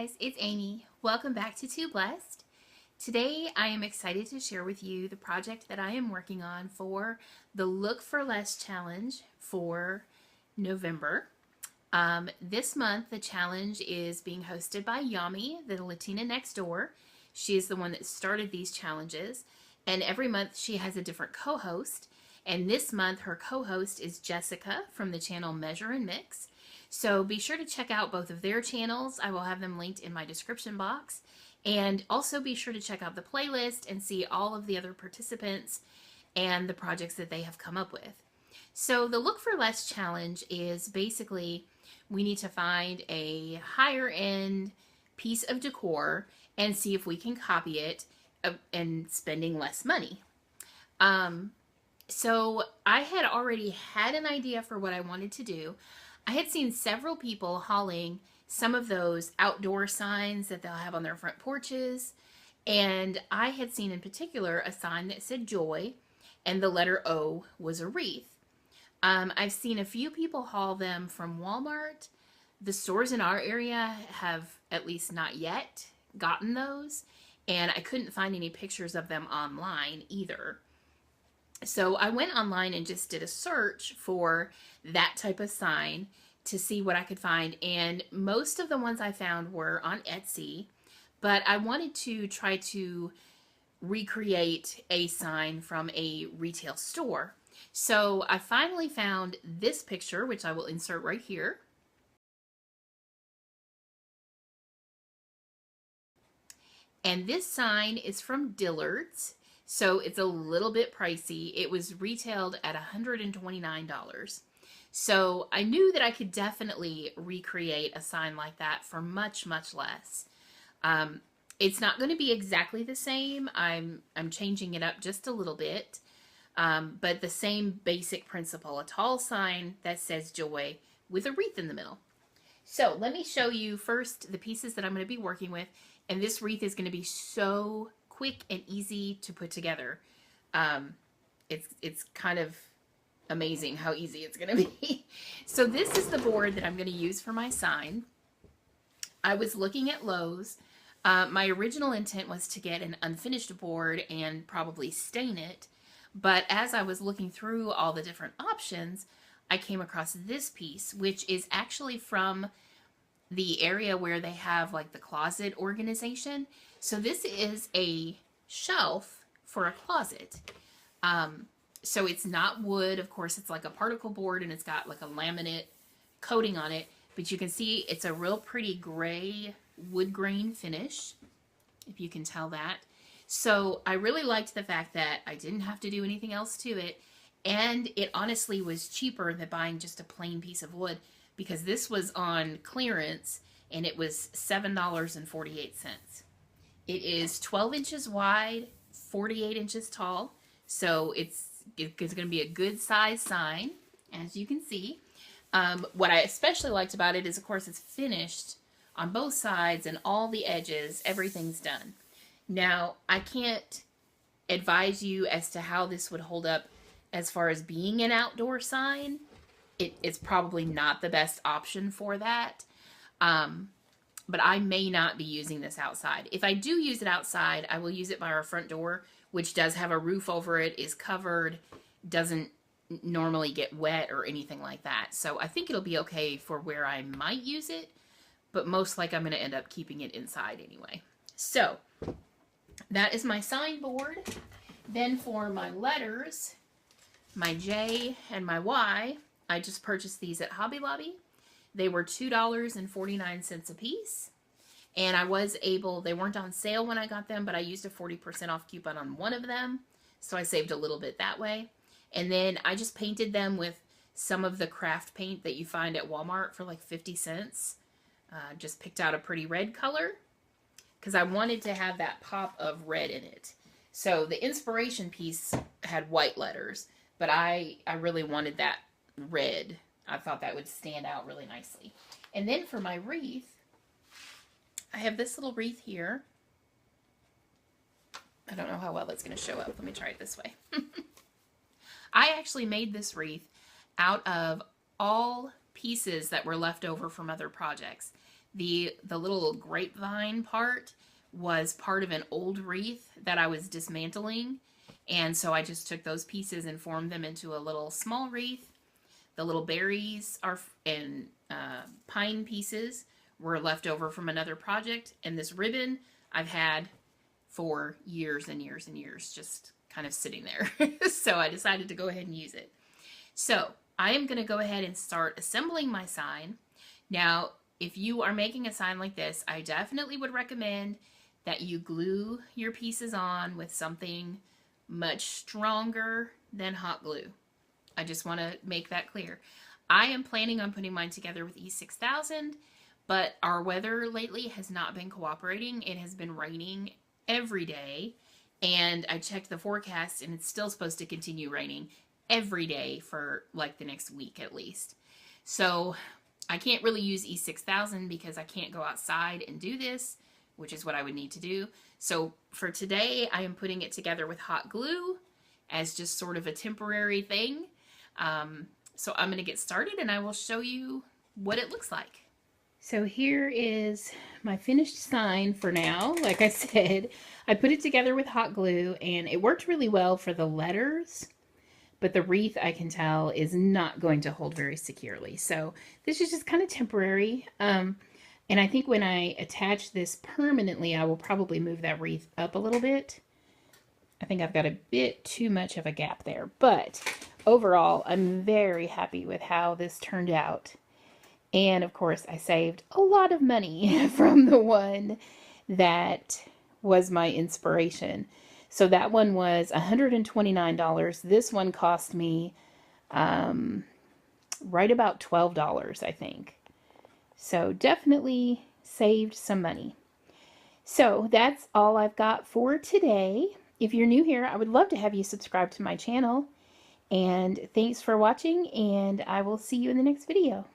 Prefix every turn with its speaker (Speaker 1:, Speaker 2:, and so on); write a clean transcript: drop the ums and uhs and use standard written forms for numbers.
Speaker 1: guys, it's Amy. Welcome back to Too Blessed. Today I am excited to share with you the project that I am working on for the Look for Less challenge for November. This month the challenge is being hosted by Yami, the Latina next door. She is the one that started these challenges, and every month she has a different co-host, and this month her co-host is Jessica from the channel Measure and Mix. So be sure to check out both of their channels. I will have them linked in my description box. And also be sure to check out the playlist and see all of the other participants and the projects that they have come up with. So the Look for Less challenge is basically we need to find a higher end piece of decor and see if we can copy it and spending less money. So I had already had an idea for what I wanted to do. I had seen several people hauling some of those outdoor signs that they'll have on their front porches, and I had seen in particular a sign that said joy, and the letter O was a wreath. I've seen a few people haul them from Walmart. The stores in our area have at least not yet gotten those, and I couldn't find any pictures of them online either. So I went online and just did a search for that type of sign to see what I could find, and most of the ones I found were on Etsy, but I wanted to try to recreate a sign from a retail store. So I finally found this picture, which I will insert right here. And this sign is from Dillard's. So it's a little bit pricey. It was retailed at $129. So I knew that I could definitely recreate a sign like that for much, much less. It's not going to be exactly the same. I'm changing it up just a little bit. But the same basic principle, a tall sign that says joy with a wreath in the middle. So let me show you first the pieces that I'm going to be working with. And this wreath is going to be so quick and easy to put together. It's kind of amazing how easy it's going to be. So this is the board that I'm going to use for my sign. I was looking at Lowe's. My original intent was to get an unfinished board and probably stain it. But as I was looking through all the different options, I came across this piece, which is actually from the area where they have like the closet organization. So this is a shelf for a closet. So it's not wood, of course, it's like a particle board and it's got like a laminate coating on it, but you can see it's a real pretty gray wood grain finish, if you can tell that. So I really liked the fact that I didn't have to do anything else to it, and it honestly was cheaper than buying just a plain piece of wood, because this was on clearance and it was $7.48. It is 12 inches wide, 48 inches tall, so it's going to be a good size sign, as you can see. What I especially liked about it is, of course, it's finished on both sides and all the edges, everything's done. Now, I can't advise you as to how this would hold up as far as being an outdoor sign. It's probably not the best option for that. But I may not be using this outside. If I do use it outside, I will use it by our front door, which does have a roof over it, is covered, doesn't normally get wet or anything like that. So I think it'll be okay for where I might use it, but most likely I'm going to end up keeping it inside anyway. So that is my sign board. Then for my letters, my J and my Y, I just purchased these at Hobby Lobby. They were $2.49 a piece. And I was able, they weren't on sale when I got them, but I used a 40% off coupon on one of them. So I saved a little bit that way. And then I just painted them with some of the craft paint that you find at Walmart for like 50 cents. Just picked out a pretty red color because I wanted to have that pop of red in it. So the inspiration piece had white letters, but I really wanted that red. I thought that would stand out really nicely. And then for my wreath, I have this little wreath here. I don't know how well that's going to show up. Let me try it this way. I actually made this wreath out of all pieces that were left over from other projects. The little grapevine part was part of an old wreath that I was dismantling. And so I just took those pieces and formed them into a little small wreath. The little berries are and pine pieces were left over from another project. And this ribbon I've had for years and years and years, just kind of sitting there. So I decided to go ahead and use it. So I am going to go ahead and start assembling my sign. Now, if you are making a sign like this, I definitely would recommend that you glue your pieces on with something much stronger than hot glue. I just want to make that clear. I am planning on putting mine together with E6000, but our weather lately has not been cooperating. It has been raining every day, and I checked the forecast and it's still supposed to continue raining every day for like the next week at least. So I can't really use E6000 because I can't go outside and do this, which is what I would need to do. So for today, I am putting it together with hot glue as just sort of a temporary thing. So I'm going to get started and I will show you what it looks like. So here is my finished sign for now. Like I said, I put it together with hot glue and it worked really well for the letters, but the wreath I can tell is not going to hold very securely. So this is just kind of temporary. And I think when I attach this permanently, I will probably move that wreath up a little bit. I think I've got a bit too much of a gap there, but overall, I'm very happy with how this turned out. And of course, I saved a lot of money from the one that was my inspiration. So that one was $129. This one cost me right about $12, I think. So definitely saved some money. So that's all I've got for today. If you're new here, I would love to have you subscribe to my channel. And thanks for watching, and I will see you in the next video.